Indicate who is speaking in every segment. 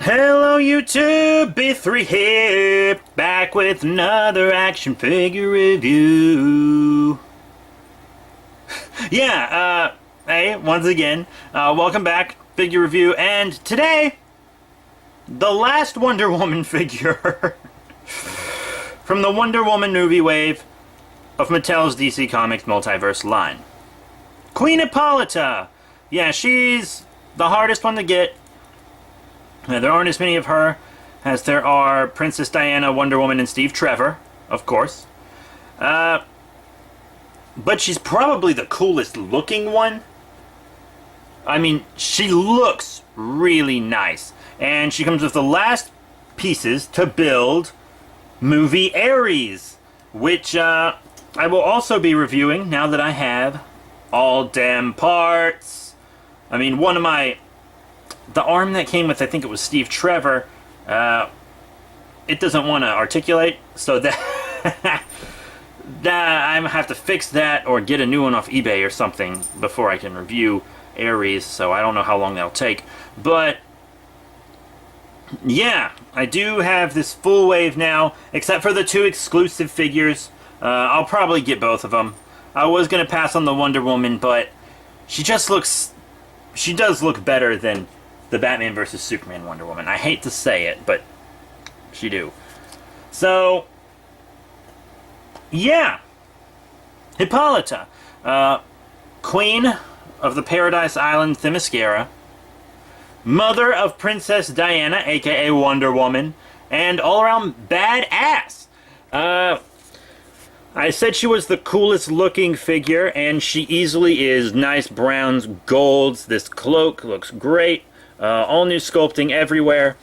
Speaker 1: Hello YouTube, B3 here, back with another action figure review. Hey, once again, welcome back, figure review, and today, the last Wonder Woman figure from the Wonder Woman movie wave of Mattel's DC Comics Multiverse line. Queen Hippolyta! Yeah, she's the hardest one to get. There aren't as many of her as there are Princess Diana, Wonder Woman, and Steve Trevor, of course. But she's probably the coolest looking one. I mean, she looks really nice. And she comes with the last pieces to build movie Ares, which I will also be reviewing now that I have all damn parts. I mean, the arm that came with, I think it was Steve Trevor, it doesn't want to articulate, so that I'm gonna have to fix that or get a new one off eBay or something before I can review Ares, so I don't know how long that'll take. But yeah, I do have this full wave now, except for the two exclusive figures. I'll probably get both of them. I was gonna pass on the Wonder Woman, but she does look better than the Batman vs. Superman Wonder Woman. I hate to say it, but she do. So, yeah. Hippolyta. Queen of the Paradise Island Themyscira. Mother of Princess Diana, aka Wonder Woman. And all-around badass. I said she was the coolest looking figure, and she easily is. Nice browns, golds. This cloak looks great. All new sculpting everywhere.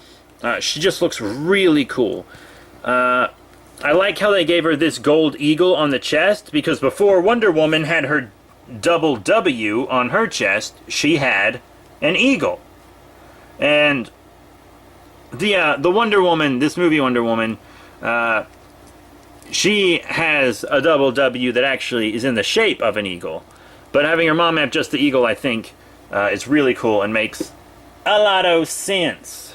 Speaker 1: She just looks really cool. I like how they gave her this gold eagle on the chest, because before Wonder Woman had her double W on her chest, she had an eagle. And the Wonder Woman, this movie Wonder Woman, she has a double W that actually is in the shape of an eagle. But having her mom have just the eagle, I think, is really cool and makes a lot of sense.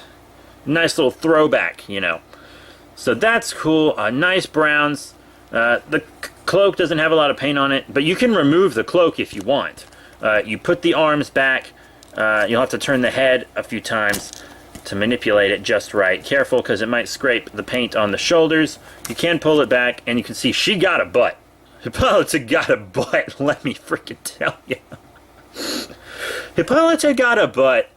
Speaker 1: Nice little throwback, you know. So that's cool. Nice browns. The cloak doesn't have a lot of paint on it, but you can remove the cloak if you want. You put the arms back. You'll have to turn the head a few times to manipulate it just right. Careful, because it might scrape the paint on the shoulders. You can pull it back, and you can see she got a butt. Hippolyta got a butt, let me freaking tell you. Hippolyta got a butt.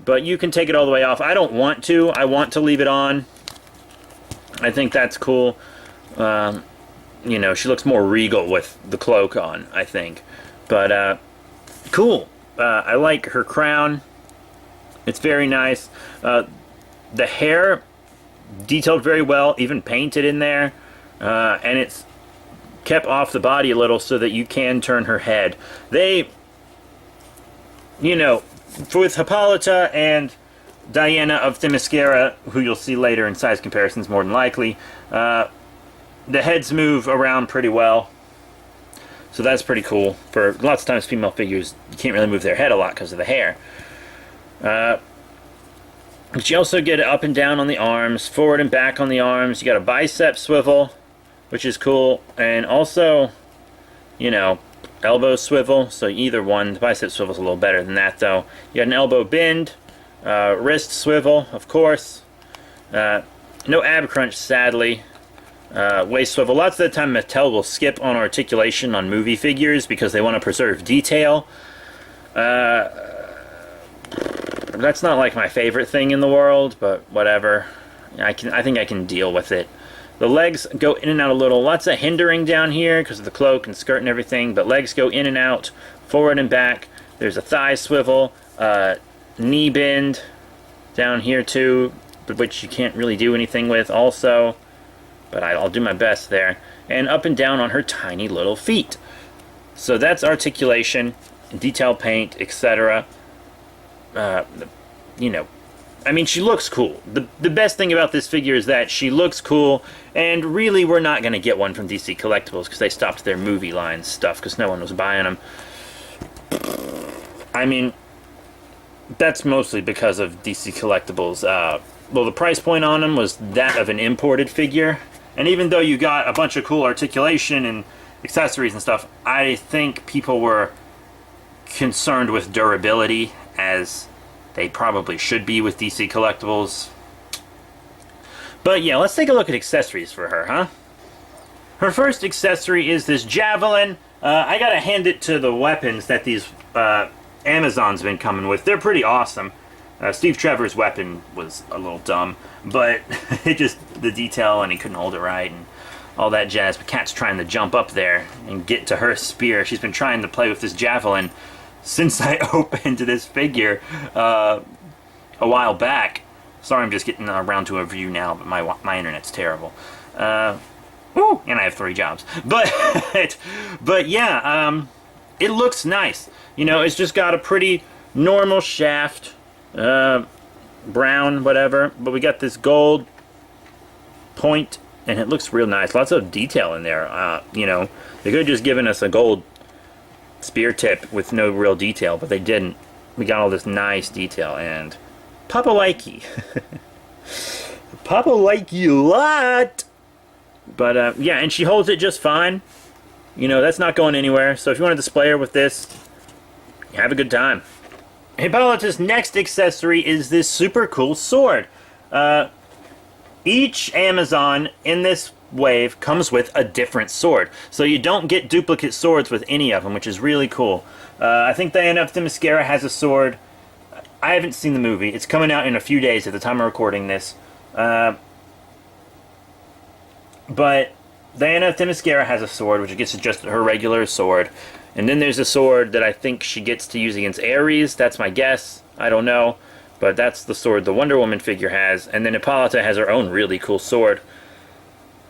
Speaker 1: But you can take it all the way off. I don't want to. I want to leave it on. I think that's cool. You know, she looks more regal with the cloak on, I think. But, cool. I like her crown. It's very nice. The hair, detailed very well, even painted in there. And it's kept off the body a little so that you can turn her head. They, you know, with Hippolyta and Diana of Themyscira, who you'll see later in size comparisons more than likely, the heads move around pretty well. So that's pretty cool. For lots of times female figures, you can't really move their head a lot because of the hair. But you also get it up and down on the arms, forward and back on the arms. You got a bicep swivel, which is cool. And also, you know, elbow swivel, so either one. The bicep swivel's a little better than that, though. You got an elbow bend, wrist swivel, of course. No ab crunch, sadly. Waist swivel. Lots of the time, Mattel will skip on articulation on movie figures because they want to preserve detail. That's not like my favorite thing in the world, but whatever. I think I can deal with it. The legs go in and out a little. Lots of hindering down here because of the cloak and skirt and everything, but legs go in and out, forward and back. There's a thigh swivel, knee bend down here too, but which you can't really do anything with also, but I'll do my best there. And up and down on her tiny little feet. So that's articulation, detail paint, etc. You know, I mean, she looks cool. The best thing about this figure is that she looks cool, and really we're not going to get one from DC Collectibles because they stopped their movie line stuff because no one was buying them. I mean, That's mostly because of DC Collectibles. Well, the price point on them was that of an imported figure. And even though you got a bunch of cool articulation and accessories and stuff, I think people were concerned with durability, as they probably should be with DC Collectibles. But yeah, let's take a look at accessories for her, huh? Her first accessory is this javelin. I gotta hand it to the weapons that these Amazon's been coming with. They're pretty awesome. Steve Trevor's weapon was a little dumb, but it just, the detail, and he couldn't hold it right, and all that jazz. But Kat's trying to jump up there and get to her spear. She's been trying to play with this javelin since I opened this figure a while back. Sorry, I'm just getting around to a review now, but my internet's terrible. Woo, and I have 3 jobs. But yeah, it looks nice. You know, it's just got a pretty normal shaft, brown, whatever. But we got this gold point, and it looks real nice. Lots of detail in there. You know, they could have just given us a gold spear tip with no real detail, but they didn't. We got all this nice detail, and Papa likey. Papa like you a lot. But yeah, and she holds it just fine. You know, that's not going anywhere. So if you want to display her with this, have a good time. Hippolyta's next accessory is this super cool sword. Each Amazon in this wave comes with a different sword. So you don't get duplicate swords with any of them, which is really cool. I think Diana of Themyscira has a sword. I haven't seen the movie. It's coming out in a few days at the time of recording this. But Diana of Themyscira has a sword, which gets just her regular sword. And then there's a sword that I think she gets to use against Ares. That's my guess. I don't know. But that's the sword the Wonder Woman figure has. And then Hippolyta has her own really cool sword.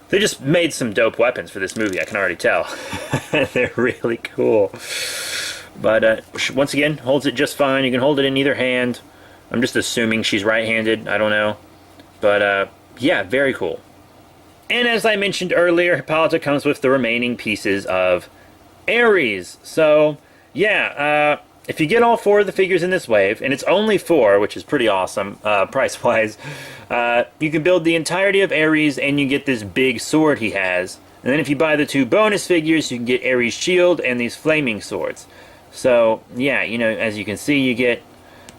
Speaker 1: They just made some dope weapons for this movie, I can already tell. They're really cool. But once again, holds it just fine. You can hold it in either hand. I'm just assuming she's right-handed. I don't know. But yeah, very cool. And as I mentioned earlier, Hippolyta comes with the remaining pieces of Ares. So, yeah, if you get all 4 of the figures in this wave, and it's only 4, which is pretty awesome, price-wise, you can build the entirety of Ares, and you get this big sword he has. And then if you buy the 2 bonus figures, you can get Ares' shield and these flaming swords. So, yeah, you know, as you can see, you get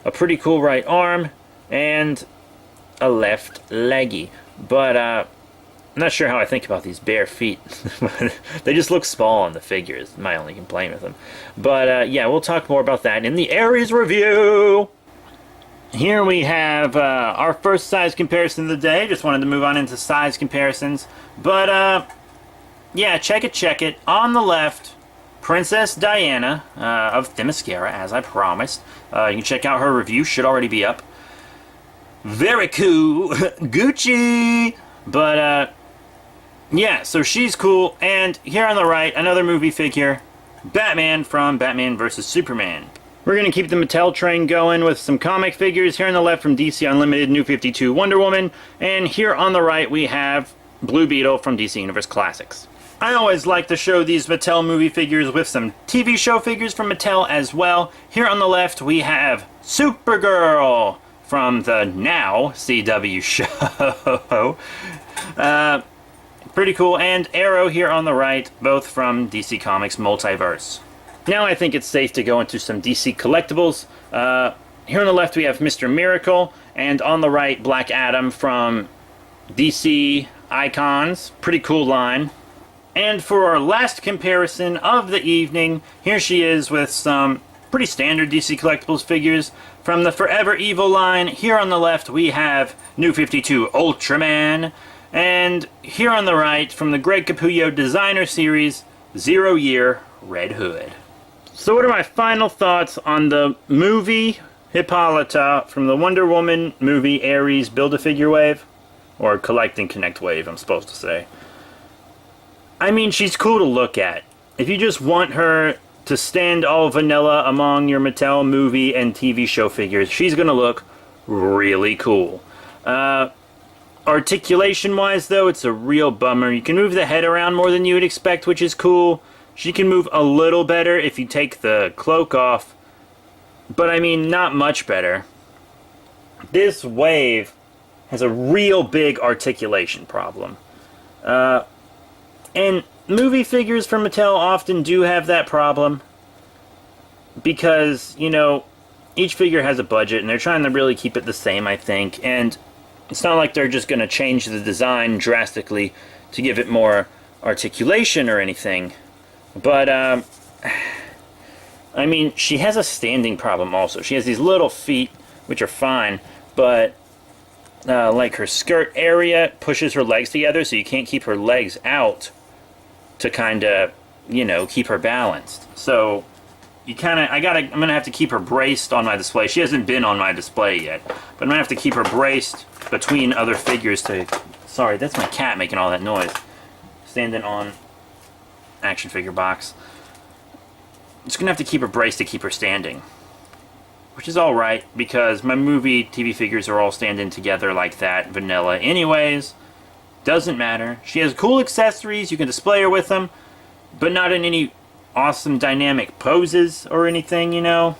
Speaker 1: a pretty cool right arm and a left leggy. But, I'm not sure how I think about these bare feet. They just look small on the figures. My only complaint with them. But, yeah, we'll talk more about that in the Ares review. Here we have our first size comparison of the day. Just wanted to move on into size comparisons. But, yeah, check it. On the left, Princess Diana of Themyscira, as I promised. You can check out her review. Should already be up. Very cool. Gucci! But, yeah, so she's cool. And here on the right, another movie figure. Batman from Batman vs. Superman. We're going to keep the Mattel train going with some comic figures. Here on the left from DC Unlimited, New 52 Wonder Woman. And here on the right we have Blue Beetle from DC Universe Classics. I always like to show these Mattel movie figures with some TV show figures from Mattel as well. Here on the left we have Supergirl from the now CW show. Pretty cool. And Arrow here on the right, both from DC Comics Multiverse. Now I think it's safe to go into some DC collectibles. Here on the left we have Mr. Miracle, and on the right Black Adam from DC Icons. Pretty cool line. And for our last comparison of the evening, here she is with some pretty standard DC Collectibles figures from the Forever Evil line. Here on the left we have New 52 Ultraman, and here on the right from the Greg Capullo Designer Series, 0 Year Red Hood. So what are my final thoughts on the movie Hippolyta from the Wonder Woman movie Ares Build-A-Figure wave? Or Collect and Connect wave, I'm supposed to say. I mean, she's cool to look at. If you just want her to stand all vanilla among your Mattel movie and TV show figures, she's going to look really cool. Articulation-wise, though, it's a real bummer. You can move the head around more than you would expect, which is cool. She can move a little better if you take the cloak off. But I mean, not much better. This Wave has a real big articulation problem. And movie figures from Mattel often do have that problem. Because, you know, each figure has a budget, and they're trying to really keep it the same, I think. And it's not like they're just going to change the design drastically to give it more articulation or anything. But, I mean, she has a standing problem also. She has these little feet, which are fine, but like her skirt area pushes her legs together, so you can't keep her legs out to kind of, you know, keep her balanced. So you kind of, I'm gonna have to keep her braced on my display. She hasn't been on my display yet, but I'm gonna have to keep her braced between other figures to. Sorry, that's my cat making all that noise. Standing on action figure box. Just gonna have to keep her braced to keep her standing. Which is alright, because my movie TV figures are all standing together like that, vanilla anyways. Doesn't matter. She has cool accessories, you can display her with them, but not in any awesome dynamic poses or anything, you know.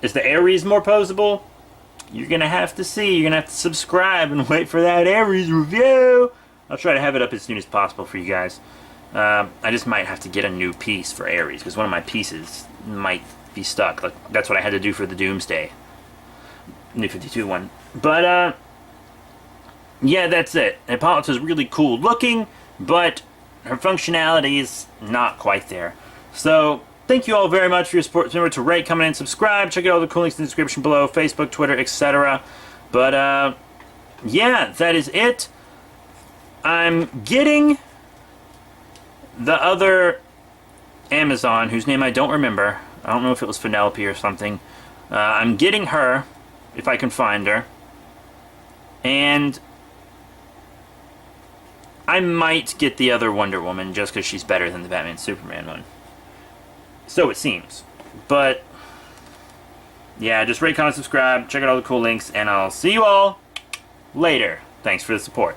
Speaker 1: Is the Ares more posable? You're gonna have to see. You're gonna have to subscribe and wait for that Ares review. I'll try to have it up as soon as possible for you guys. I just might have to get a new piece for Ares, because one of my pieces might be stuck. Like, that's what I had to do for the Doomsday New 52 one. But, yeah, that's it. Hippolyta's really cool looking, but her functionality is not quite there. So, thank you all very much for your support. Remember to rate, comment, and subscribe. Check out all the cool links in the description below. Facebook, Twitter, etc. But, yeah, that is it. I'm getting the other Amazon, whose name I don't remember. I don't know if it was Penelope or something. I'm getting her, if I can find her. And I might get the other Wonder Woman just because she's better than the Batman Superman one. So it seems. But, yeah, just rate, comment, subscribe, check out all the cool links, and I'll see you all later. Thanks for the support.